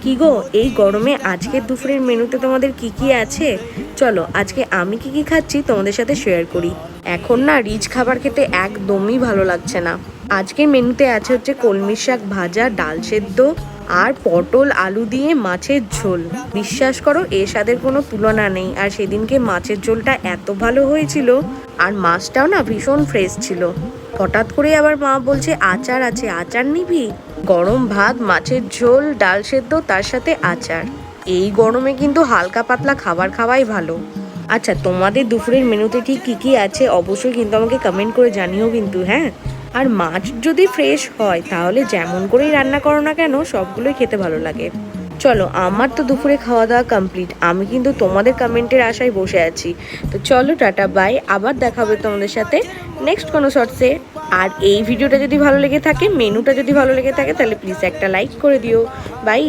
কি গো, এই গরমে আজকের দুপুরের মেনুতে তোমাদের কি কি আছে? চলো আজকে আমি কি কি খাচ্ছি তোমাদের সাথে শেয়ার করি। এখন না রিচ খাবার খেতে একদমই ভালো লাগছে না। আজকের মেনুতে আছে হচ্ছে কলমি শাক ভাজা, ডাল সেদ্ধ আর পটল আলু দিয়ে মাছের ঝোল। বিশ্বাস করো এর স্বাদের কোনো তুলনা নেই। আর সেদিনকে মাছের ঝোলটা এত ভালো হয়েছিল, আর মাছটাও না ভীষণ ফ্রেশ ছিল। হঠাৎ করে আবার মা বলছে আচার আছে, আচার নিবি? গরম ভাত, মাছের ঝোল, ডাল সেদ্ধ, তার সাথে আচার। এই গরমে কিন্তু হালকা পাতলা খাবার খাওয়াই ভালো। আচ্ছা, তোমাদের দুপুরের মেনুতে ঠিক কী কী আছে অবশ্যই কিন্তু আমাকে কমেন্ট করে জানিও কিন্তু, হ্যাঁ। আর মাছ যদি ফ্রেশ হয় তাহলে যেমন করেই রান্না করো না কেন সবগুলোই খেতে ভালো লাগে। চলো, আমার তো দুপুরে খাওয়া দাওয়া কমপ্লিট। আমি কিন্তু তোমাদের কমেন্টের আশায় বসে আছি। তো চলো, টাটা বাই, আবার দেখা হবে তোমাদের সাথে নেক্সট কোনো শর্টসে। আর এই ভিডিওটা যদি ভালো লেগে থাকে, মেনুটা যদি ভালো লেগে থাকে, তাহলে প্লিজ একটা লাইক করে দিও। বাই।